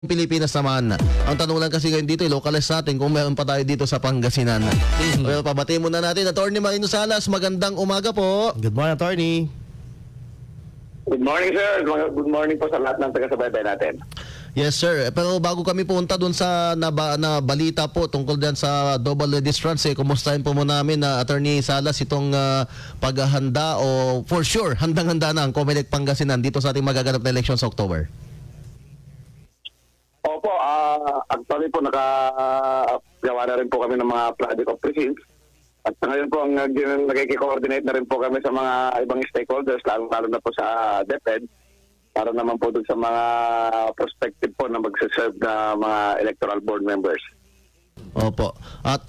Pilipinas naman. Ang tanong lang kasi ngayon dito, localize natin kung meron pa tayo dito sa Pangasinan. Well, pabatiin muna natin. Attorney Marino Salas, magandang umaga po. Good morning, attorney. Good morning, sir. Good morning po sa lahat ng taga-subaybay natin. Yes, sir. Pero bago kami punta dun sa na balita po tungkol dyan sa double registrants, kumustahin po muna namin na Attorney Salas itong paghahanda o for sure, handang-handa na ang Comelec Pangasinan dito sa ating magaganap na eleksyon sa October. Opo, actually po nakagawa na rin po kami ng mga project of precincts. At ngayon po ang nagkiki-coordinate na rin po kami sa mga ibang stakeholders, lalo na po sa DepEd, para naman po dun sa mga prospective po na magsaserve na mga electoral board members. Opo. At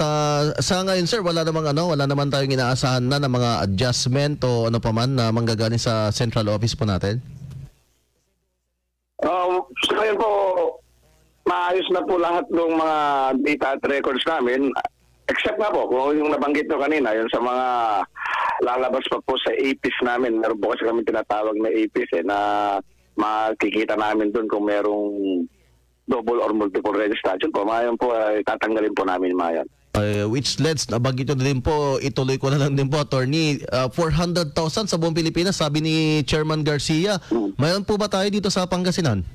sa ngayon, sir, wala naman tayong inaasahan na mga adjustment o ano pa man na manggagaling sa central office po natin? So ngayon po, maayos na po lahat ng mga data at records namin, except na po kung yung nabanggit nyo kanina, yung sa mga lalabas pa po sa APIS namin. Meron po kasi kami tinatawag na APIS na makikita namin doon kung merong double or multiple registration po. Mayon po, tatanggalin po namin mayon. Which leads, nabanggit nyo na din po, ituloy ko na lang din po, Attorney, 400,000 sa buong Pilipinas, sabi ni Chairman Garcia. Mayroon po ba tayo dito sa Pangasinan?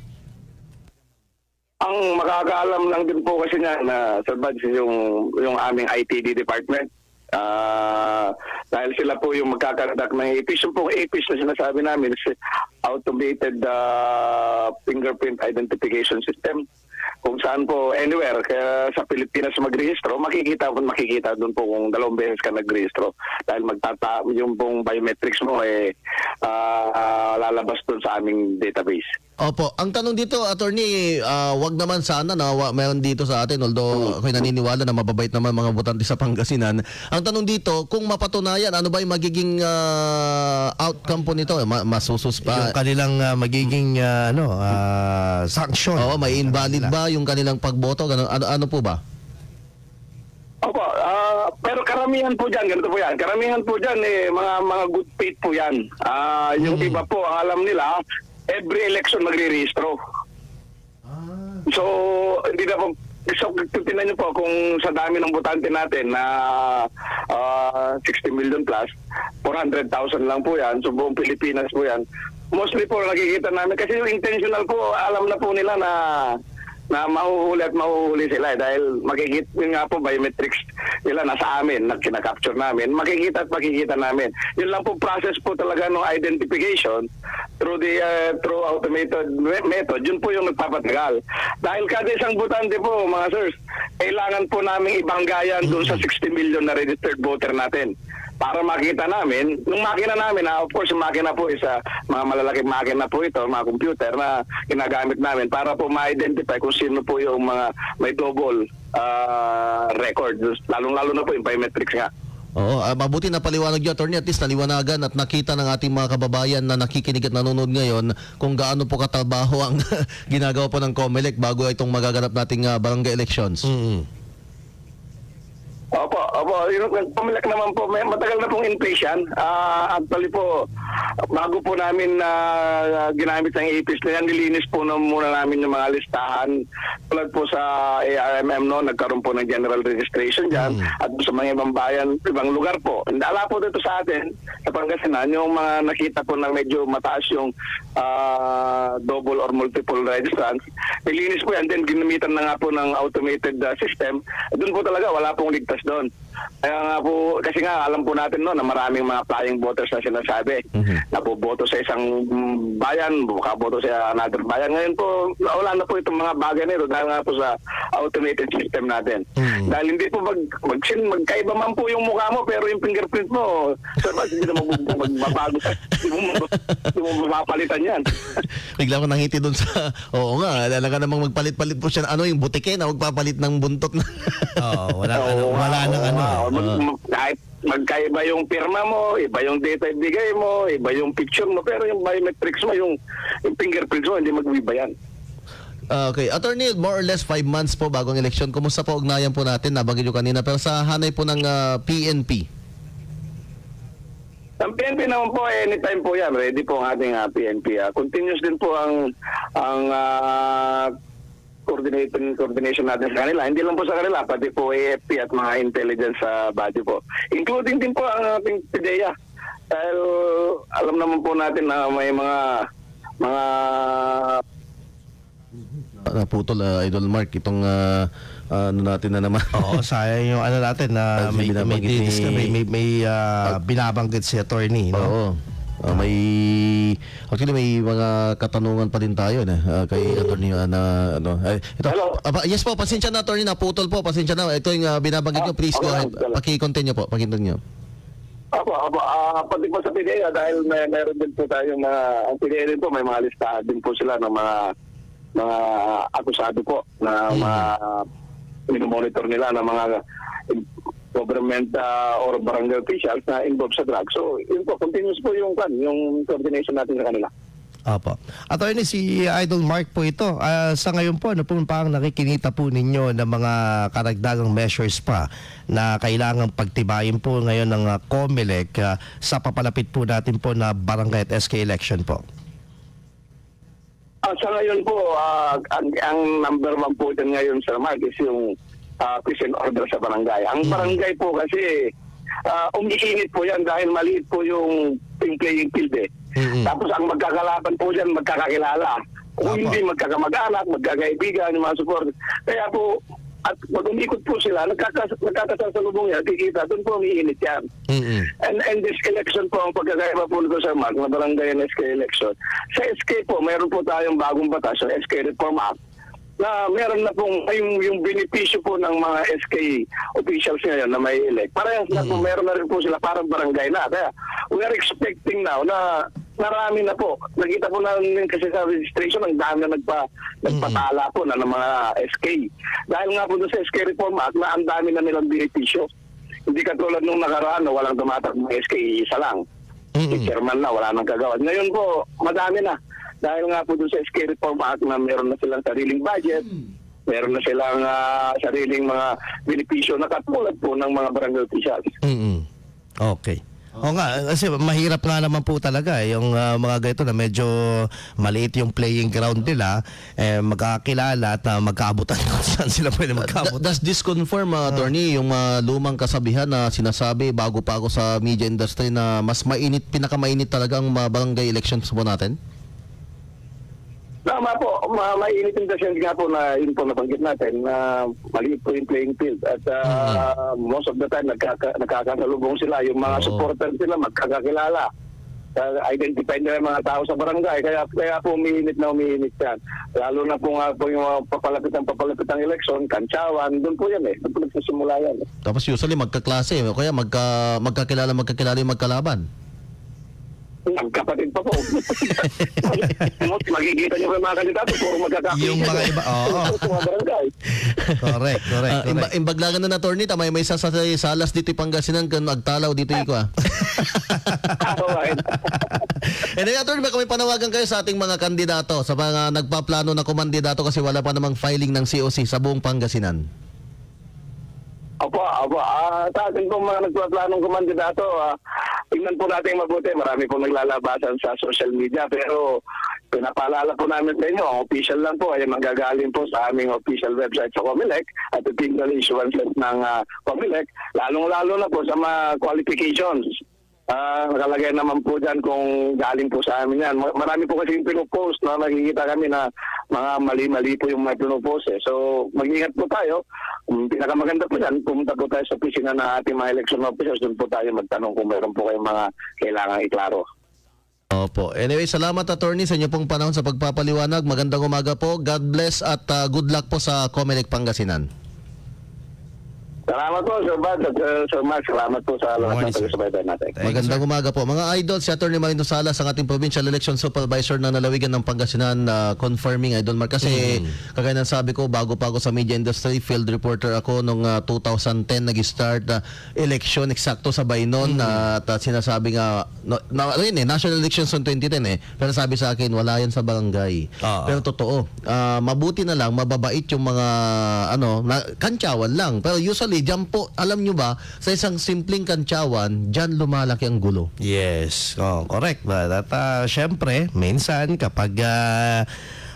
Ang makakaalam lang din po kasi nga na Sir Buds, yung aming ITD department. Dahil sila po yung magkakandak ng APIS. Yung pong APIS na sinasabi namin is automated fingerprint identification system. Kung saan po, anywhere, kaya sa Pilipinas magrehistro, makikita doon po kung 2 beses ka nagrehistro. Dahil yung pong biometrics mo lalabas doon sa aming database. Opo. Ang tanong dito, Attorney, wag naman sana na meron dito sa atin, although ako'y naniniwala na mababait naman mga botante sa Pangasinan. Ang tanong dito, kung mapatunayan, ano ba yung magiging outcome po nito? Masusus pa? Yung kanilang magiging sanction. Oo, may invalid ba yung kanilang pagboto? Ano po ba? Opo, pero karamihan po dyan, ganito po yan. Karamihan po dyan, mga good faith po yan. Yung iba po, ang alam nila, every election magre-rehistro. So, hindi na po, so, tingnan nyo po kung sa dami ng botante natin na 60 million plus, 400,000 lang po yan. So, buong Pilipinas po yan. Mostly po nakikita namin, kasi yung intentional po, alam na po nila na mahuhuli sila dahil makikita yun nga po biometrics nila nasa amin, na kinakapture namin, makikita at makikita namin. Yun lang po process po talaga ng identification through automated method. Yun po yung nagpapatagal. Dahil kada isang botante po, mga sirs, kailangan po namin ibanggayan doon sa 60 million na registered voter natin. Para makita namin, yung makina namin, of course, yung makina po is mga malalaking makina po ito, mga computer na ginagamit namin para po ma-identify kung sino po yung mga may double record. Lalong-lalo na po yung biometrics nga. Oo, mabuti na paliwanag nyo, Attorney, at least naliwanagan at nakita ng ating mga kababayan na nakikinig at nanonood ngayon kung gaano po katrabaho ang ginagawa po ng Comelec bago itong magaganap nating barangay elections. Opo. Yung Comelec naman po, matagal na pong in place yan. Actually po, bago po namin ginamit ng APIS na yan, nilinis po muna namin yung mga listahan. Tulad po sa ARMM, nagkaroon po ng general registration dyan. At sa mga ibang bayan, ibang lugar po. Ala po dito sa atin, sa Pangasinan, yung mga nakita po na medyo mataas yung double or multiple registrants. Nilinis po yan, then ginamitan na nga po ng automated system. Doon po talaga, wala pong ligtas doon. Kaya nga po, kasi nga alam po natin na maraming mga flying voters na sinasabi na po boto sa isang bayan, boto sa another bayan. Ngayon po, wala na po itong mga bagay nito dahil nga po sa automated system natin. Dahil hindi po magkaiba man po yung mukha mo pero yung fingerprint mo, sir, hindi na magbabago. Hindi mo mapapalitan yan. Bigla ko nangiti doon sa, oo nga, alam namang magpalit-palit po siya yung butike na magpapalit ng buntot na. Oo, wala nang kahit magkaiba yung pirma mo, iba yung data ibigay mo, iba yung picture mo, pero yung biometrics mo, yung fingerprints mo, hindi mag-iba yan. Okay. Attorney, more or less 5 months po bagong election. Kumusta po ugnayan po natin? Nabanggit nyo kanina. Pero sa hanay po ng PNP. Ang PNP naman po, anytime po yan. Ready po ang ating PNP. Continuous din po ang coordination natin sa kanila. Hindi lang po sa kanila, pati po AFP at mga intelligence body po. Including din po ang ating PIDEA. Dahil alam naman po natin na may mga Naputol, Idol Mark, itong ano natin na naman. Oo, sayang yung ano natin na may binabanggit si attorney, no? Oo. Actually may mga katanungan pa din tayo kay attorney na ano. Ito. Hello. Yes po, pasensya na attorney, naputol po. Pasensya na. Ito yung binabanggit nyo. Please go ahead. Paki-continue po. Paki-continue. Pati po sa PIDEA dahil meron din po tayong ang PIDEA din po may mga listahan din po sila ng mga akusado po na mga monitor nila ng mga government or barangay officials na involved sa drugs. So, yun po, continuous po yung coordination natin sa kanila. Opo. Attorney, si Idol Mark po ito. Sa ngayon po, ano po parang nakikinita po ninyo ng mga karagdagang measures pa na kailangang pagtibayin po ngayon ng COMELEC sa papalapit po natin po na barangay at SK election po? Sa ngayon po, ang number one po dyan ngayon sa Mark is yung peace and order sa barangay. Ang barangay po kasi umiinit po yan dahil maliit po yung playing field eh. Tapos ang magkakalaban po dyan, magkakakilala. Kung hindi magkakamag-anak, magkakaibigan, yung mga support. Kaya po, at pag umikot po sila, nagkakasasalubong yan, kikita, doon po umiinit yan. And this election po, ang pagkakaiba po nito sa Mark, na barangay and SK election. Sa SK po, mayroon po tayong bagong batas, sa SK Reform Act, na meron na pong yung benepisyo po ng mga SK officials ngayon na may elect. Parehas na po, meron na rin po sila parang barangay na. Kaya we are expecting now na marami na po. Nakita po namin kasi sa registration, ang dami na nagpatala po na ng mga SK. Dahil nga po doon sa SK Reform Act na ang dami na nilang benepisyo. Hindi katulad nung nakaraan na walang tumatak ng SK, isa lang. Si chairman na, wala nang kagawad. Ngayon po, madami na. Dahil nga po doon sa SK Reform Act na meron na silang sariling budget, meron na silang sariling mga benepisyo na katulad po ng mga barangay officials. Okay. O nga, kasi mahirap nga naman po talaga yung mga ganito na medyo maliit yung playing ground nila, magkakilala at magkaabutan kung saan sila pwede magkaabutan. Does this confirm, attorney, yung lumang kasabihan na sinasabi bago pa ako sa media industry na mas mainit, pinakamainit talaga ang barangay elections po natin? Tama po, mainit yung dasyang nga po na yun po nabanggit natin na maliit po yung playing field at most of the time nagkakasalubong sila, yung mga supporters sila magkakakilala. Identify nila yung mga tao sa barangay, kaya po umiinit yan. Lalo na po nga po yung papalapit ang eleksyon, kantsawan, doon po yan doon po nagsisimula yan. Tapos usually magkaklase, o kaya magkakilala yung magkalaban. Magkapatid pa po. Magkikita niyo yung mga kandidato, puro magkakapit. Yung mga iba, oo. Correct. Imbaglagan na attorney, tamay may salas dito yung Pangasinan, kung agtalaw dito iko And then attorney, baka may panawagan kayo sa ating mga kandidato, sa mga nagpaplano na kumandidato kasi wala pa namang filing ng COC sa buong Pangasinan. Opo. Sa ating pong mga nagpaplanong kumandidato, tingnan po natin mabuti. Marami po naglalabasan sa social media. Pero pinapaalala po namin sa inyo, ang official lang po ay manggagaling po sa aming official website sa COMELEC at the single issuance ng COMELEC. Lalong-lalo na po sa mga qualifications. Nakalagay naman po dyan kung galing po sa amin yan. Marami po kasi yung pinupost na nakikita kami na mga mali-mali po yung mga pinupost So mag-ingat po tayo. Pinakamaganda po dyan, pumunta po tayo sa opisina ng ating mga election officers. Doon po tayo magtanong kung meron po kayong mga kailangang iklaro. Opo. Anyway, salamat attorney sa inyo pong panahon sa pagpapaliwanag. Magandang umaga po. God bless at good luck po sa COMELEC Pangasinan. Salamat po, Sir Bad at Sir Mark. Salamat po sa lahat ng pag-subaybay natin. Magandang umaga po. Mga idol, si Atty. Marino Salas, ang ating Provincial Election Supervisor ng Nalawigan ng Pangasinan, confirming, Idol Mark. Kasi kagaya ng sabi ko, bago pa ako sa media industry, field reporter ako nung 2010 nag-start election, eksakto sa Bainon. At sinasabi nga, national elections on 2010 Pero sabi sa akin, wala yan sa barangay. Pero totoo, mabuti na lang, mababait yung mga, kantsawan lang. Pero usually, dyan po, alam nyo ba, sa isang simpleng kantsawan, dyan lumalaki ang gulo. Yes, correct. At syempre, minsan kapag,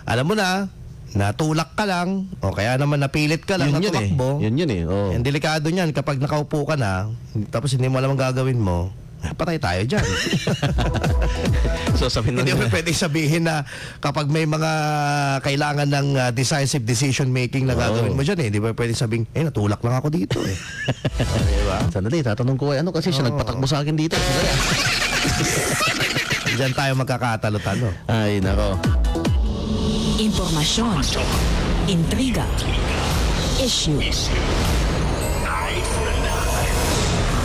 alam mo na, natulak ka lang o kaya naman napilit ka lang na Yun eh. tumakbo. Yun eh. Oh. Ang delikado niyan kapag nakaupo ka na tapos hindi mo alam ang gagawin mo, patay tayo dyan. So sabi Hindi mo nila, pwedeng sabihin na kapag may mga kailangan ng decisive decision making na gagawin mo dyan eh. Hindi mo pwedeng sabihin, natulak lang ako dito eh. Diba? sandali, tatanong ko ano kasi siya nagpatakbo sa akin dito. Sandali. Diyan tayo magkakatalo-talo. Ay, nako. Impormasyon, intriga, issue.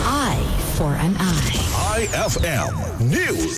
Eye for an eye. IFM News.